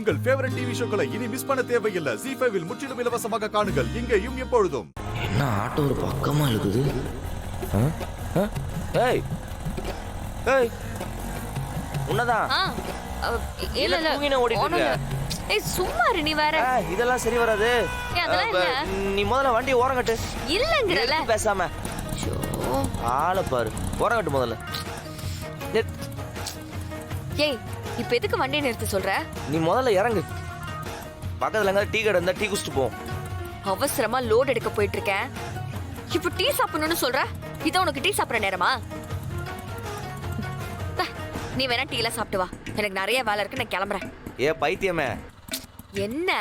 உங்கள் favourite TV ஷோக்களை இனி miss பண்ண தேவையில்லை. ZEE5 இல் முற்றிலும் இலவசமாக காணுங்கள், இங்கேயும் எப்பொழுதும். என்ன ஆட்டோ ஒரு பக்கமா இருக்குது? ஏய் ஏய் உன்னதான் இல்ல இல்ல தூங்கின ஓடிட்டு ஏய் சும்மா இரு நீ வேற. இதெல்லாம் சரி வராது. அதெல்லாம் இல்ல. நீ முதல்ல வண்டி ஓரம் கட்டு. இல்லங்கறல பேசாம ஆளை பாரு. ஓரம் கட்டு முதல்ல. ஏய் இப்ப எதுக்கு வண்டியை நிறுத்த சொல்ற? நீ முதல்ல இறங்கு. பக்கத்துல எங்க டீ கடை இருந்தா டீ குடிச்சிட்டு போ. அவசரமா லோட் எடுக்க போயிட்டு இருக்கேன். இப்ப டீ சாப்பிடணும்னு சொல்ற? இத உனக்கு டீ சாப்பிடுற நேரமா? நீ வேணா டீ எல்லாம் சாப்பிட்டு வா. எனக்கு நிறைய வேலை இருக்கு, நான் கிளம்புறேன். ஏ பைத்தியமே, என்ன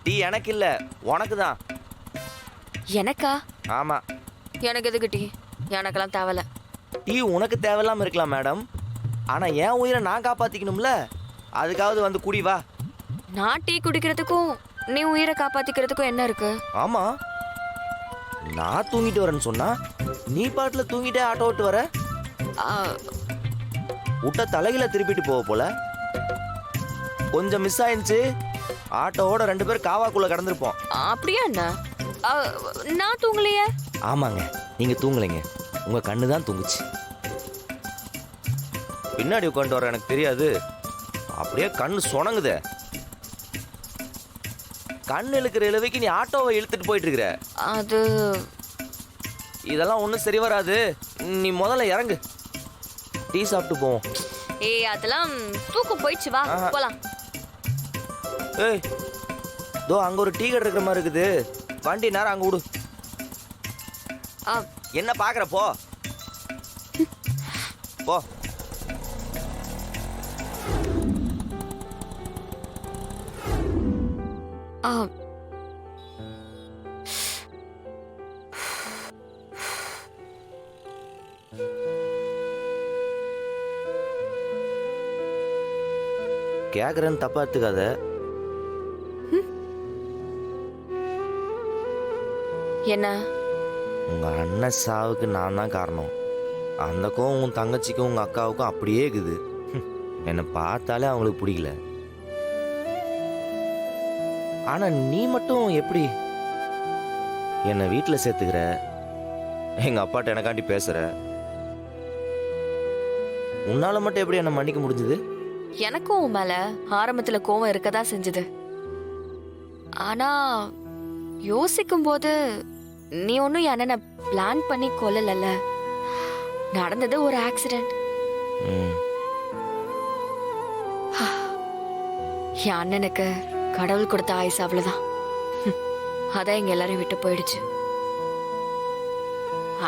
டீ எனக்கு இல்ல உனக்கு தான். எனக்கா? ஆமா. எனக்கு எதுக்கு டீ? எனக்கெல்லாம் தேவையில்ல. டீ உனக்கு தேவையில்லாம இருக்கலாம் மேடம், ஆனா என் உயிரை நான் காப்பாத்திக்கணும்ல, அதுக்காவது வந்து குடி வா. நான் டீ குடிக்கிறதுக்கும் நீ உயிரை காப்பாத்திக்கிறதுக்கும் என்ன இருக்கு? ஆமா, நான் தூங்கிட்டு வரேன்னு சொன்னா நீ பாட்டுல தூங்கிட்டே ஆட்டோ ஓட்டு வர. விட்ட தலையில திருப்பிட்டு போக போல. கொஞ்சம் மிஸ் ஆயிடுச்சு, ஆட்டோவோட 2 பேர் காவாக்குள்ள கடந்திருப்போம். அப்படியா? என்ன நான் தூங்கலையே. ஆமாங்க, நீங்க தூங்கலைங்க, உங்க கண்ணு தான் தூங்குச்சு. பின்னாடி உட்காந்து வர எனக்கு தெரியாது, அப்படியே கண்ணு சொணங்குதே. கண்ணு இழுக்கிற இழுவைக்கு நீ ஆட்டோவை இழுத்துட்டு போயிட்டு இருக்கிற. அது இதெல்லாம் ஒன்றும் சரி வராது. நீ முதல்ல இறங்கு, டீ சாப்பிட்டு போவோம். ஏய் அதெல்லாம் தூக்கம் போயிடுச்சு, வா போலாம். ஏய் தோ அங்க ஒரு டீ கடை இருக்கிற மாதிரி இருக்குது, வண்டி நேரம் அங்க விடு. என்ன பாக்குற? போ போ. கேக்குறேன்னு தப்பா எடுத்துக்காத. என்ன? உங்க அண்ணன் சாவுக்கு நான் தான் காரணம். அந்த கோவம் உன் தங்கச்சிக்கும் உங்க அக்காவுக்கும் அப்படியே இருக்குது. என்னை பார்த்தாலே அவங்களுக்கு பிடிக்கல. ஆனா நீ மட்டும் எப்படி என்னை வீட்டில் சேர்த்துக்கிற, எங்க அப்பாட்ட எனக்காண்டி பேசுற? உன்னால மட்டும் எப்படி என்னை மன்னிக்க முடிஞ்சது? எனக்கும் உன் மேல ஆரம்பத்துல கோவம் இருக்கதான் செஞ்சது. ஆனா யோசிக்கும் போது நீ ஒன்னும் என்ன பிளான் பண்ணி கொல்லல, நடந்தது ஒரு ஆக்சிடென்ட். என் அண்ணனுக்கு கடவுள் கொடுத்த ஆயுசு அவ்வளவுதான். அதான் எங்க எல்லாரையும் விட்டு போயிடுச்சு.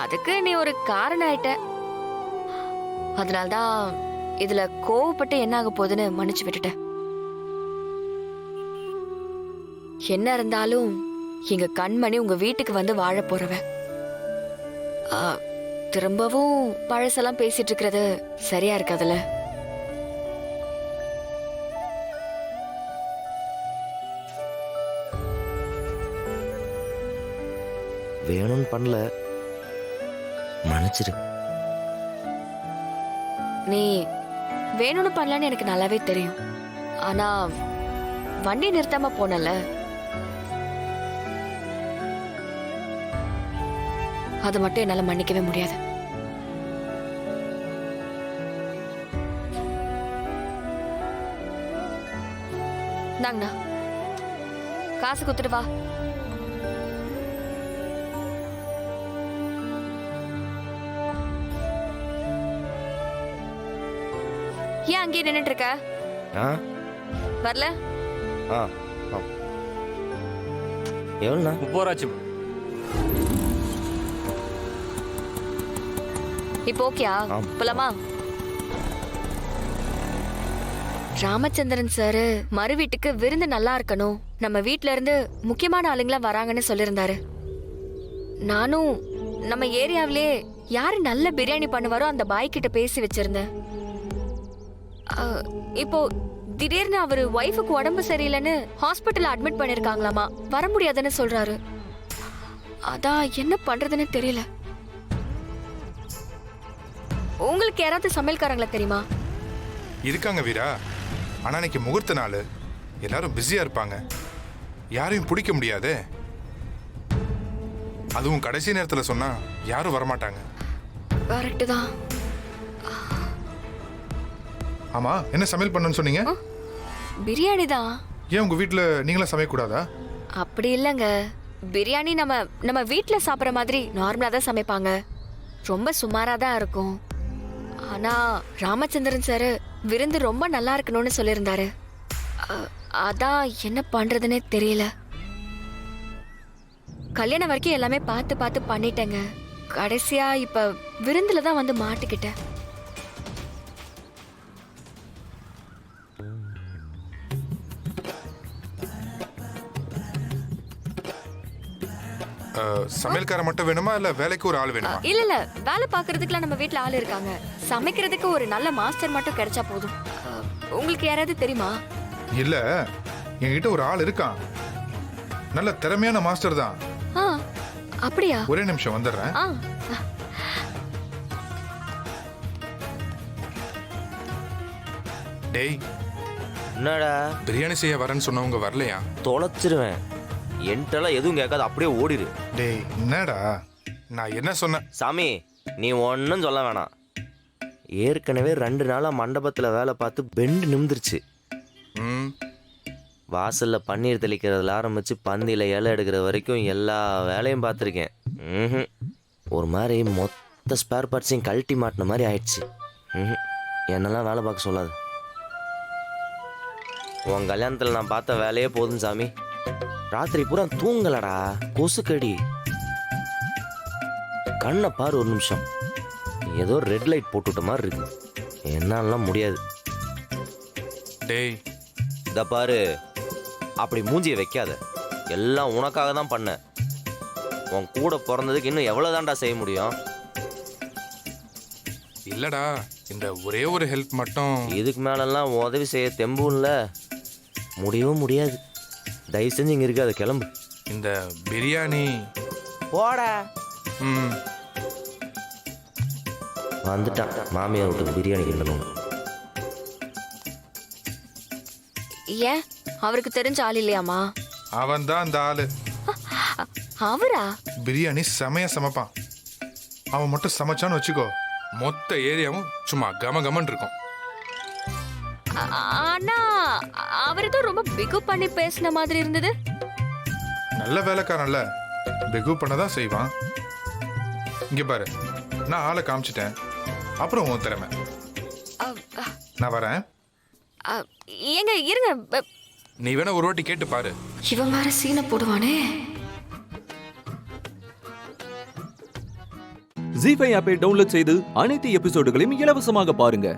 அதுக்கு நீ ஒரு காரணம் ஆயிட்ட. அதனால்தான் இதுல கோவப்பட்டு என்ன ஆக போகுதுன்னு மன்னிச்சு விட்டுட்ட. என்ன இருந்தாலும் எங்க கண்மணி உங்க வீட்டுக்கு வந்து வாழ போறவன். திரும்பவும் பழசெல்லாம் பேசிட்டு இருக்கிறது சரியா இருக்காதுல்ல? வேணும்னு பண்ணல, மன்னிச்சிரு. நீ வேணும்னு பண்ணலன்னு எனக்கு நல்லாவே தெரியும். ஆனா வண்டி நிறுத்தாம போனல, அது மட்டும் என்னால மன்னிக்கவே முடியாது. நாங்கண்ணா காசு குத்துட்டு வா. ஏன் அங்கேயே நின்னுட்டு இருக்க? வரல? எவ்வளோண்ணா? 30 இப்போ ஓகேயா? போலாமா? ராமச்சந்திரன் சார் மறு வீட்டுக்கு விருந்து நல்லா இருக்கணும், நம்ம வீட்ல இருந்து முக்கியமான ஆளுங்களா வராங்கன்னு சொல்லியிருந்தாரு. நானும் நம்ம ஏரியாவிலே யாரு நல்ல பிரியாணி பண்ணுவாரோ அந்த பாய் கிட்ட பேசி வச்சிருந்தேன். இப்போ திடீர்னு அவரு ஒய்ஃபுக்கு உடம்பு சரியில்லைன்னு ஹாஸ்பிட்டல் அட்மிட் பண்ணிருக்காங்களாமா, வர முடியாதுன்னு சொல்றாரு. அதான் என்ன பண்றதுன்னு தெரியல. உங்களுக்கு யாராவது சமையல்காரங்கள தெரியுமா? இருக்காங்க வீரா, ஆனா இன்னைக்கு முகூர்த்த நாள், எல்லாரும் பிஸியா இருப்பாங்க, யாரையும் பிடிக்க முடியாதே. அதுவும் கடைசி நேரத்துல சொன்னா யாரும் வரமாட்டாங்க. கரெக்டு தான். ஆமா, என்ன சமையல் பண்ணணும்னு சொன்னீங்க? பிரியாணி தான். ஏன் உங்க வீட்டுல நீங்களா சமைக்கக்கூடாதா? அப்படி இல்லைங்க, பிரியாணி நம்ம வீட்ல சாப்பிட்ற மாதிரி நார்மலா தான் சமைப்பாங்க. ரொம்ப சுமாரா தான் இருக்கும். ஆனா ராமச்சந்திரன் சார் விருந்து ரொம்ப நல்லா இருக்கணும்னு சொல்லியிருந்தாரு. அதான் என்ன பண்றதுன்னே தெரியல. கல்யாணம் வரைக்கும் எல்லாமே பார்த்து பார்த்து பண்ணிட்டேங்க. கடைசியா இப்ப விருந்துல தான் வந்து மாட்டிக்கிட்டேன். சமையல்கார மட்டும் வேணுமா இல்ல வேலைக்கு ஒரு ஆள் வேணுமா? இல்ல வேலை பாக்குறதுக்குலாம் நம்ம வீட்ல ஆள் இருக்காங்க. சமைக்கிறதுக்கு ஒரு நல்ல மாஸ்டர் மட்டும் கிடைச்சா போதும். உங்களுக்கு யாராவது தெரியுமா? இல்ல, என்கிட்ட ஒரு ஆள் இருக்கான், நல்ல திறமையான மாஸ்டர் தான். அப்படியா? ஒரே நிமிஷம் வந்துடுறேன். டேய், என்னடா பிரியாணி செய்ய வரேன்னு சொன்னவங்க வரலையா? தொலைச்சிருவேன். என்கிட்டலாம் எதுவும் கேட்காது, அப்படியே ஓடிடு. டேய், என்னடா நான் என்ன சொன்னேன்? சாமி, நீ ஒன்றும் சொல்ல வேணாம். ஏற்கனவே 2 நாளாக மண்டபத்தில் வேலை பார்த்து பெண்டு நிமிந்துருச்சு. வாசலில் பன்னீர் தெளிக்கிறதுல ஆரம்பித்து பந்தியில் இலை எடுக்கிற வரைக்கும் எல்லா வேலையும் பார்த்துருக்கேன். ஒரு மாதிரி மொத்த ஸ்பேர் பார்ட்ஸையும் கழட்டி மாட்டின மாதிரி ஆயிடுச்சு. என்னெல்லாம் வேலை பார்க்க சொல்லாது. உன் கல்யாணத்தில் நான் பார்த்த வேலையே போதும் சாமி. ராத்திரி பூரா தூங்கலடா, கொசுக்கடி. கண்ணை பாரு ஒரு நிமிஷம், ஏதோ ரெட் லைட் போட்டுவிட்ட மாதிரி இருக்கு. என்னாலாம் முடியாது. டேய், இத பாரு, அப்படி மூஞ்சியை வைக்காத. எல்லாம் உனக்காக தான் பண்ண. உன் கூட பிறந்ததுக்கு இன்னும் எவ்வளோதான்டா செய்ய முடியும்? இல்லடா, இந்த ஒரே ஒரு ஹெல்ப் மட்டும். இதுக்கு மேலெல்லாம் உதவி செய்ய தெம்பும் இல்லை, முடியவும் முடியாது. தயவு செஞ்சு இங்கே இருக்காது, கிளம்பு. இந்த பிரியாணி போட. ம் வந்துட்டான் மாமியார் வீட்டுக்கு பிரியாணி கிண்டணும். ஏன் அவருக்கு தெரிஞ்ச ஆள் இல்லையாமா? அவன் தான் அந்த ஆளு. அவரா? பிரியாணி செமையா சமைப்பான். அவன் மட்டும் சமைச்சான்னு வச்சுக்கோ, மொத்த ஏரியாவும் சும்மா கமகமன் இருக்கும். ஆனா அவர் ஏதோ ரொம்ப பிகு பண்ணி பேசின மாதிரி இருந்தது. நல்ல வேலைக்காரன்ல, பிகு பண்ணதான் செய்வான். இங்க பாரு, நான் ஆளை காமிச்சிட்டேன், அப்புறம் உன் திறமை. நான் வரேன். ஏங்க இருங்க, நீ வேணா ஒரு வாட்டி கேட்டு பாரு. இவன் வேற சீனை போடுவானே. ஜீ5 ஆப்பை டவுன்லோட் செய்து அனைத்து எபிசோடுகளையும் இலவசமாக பாருங்க.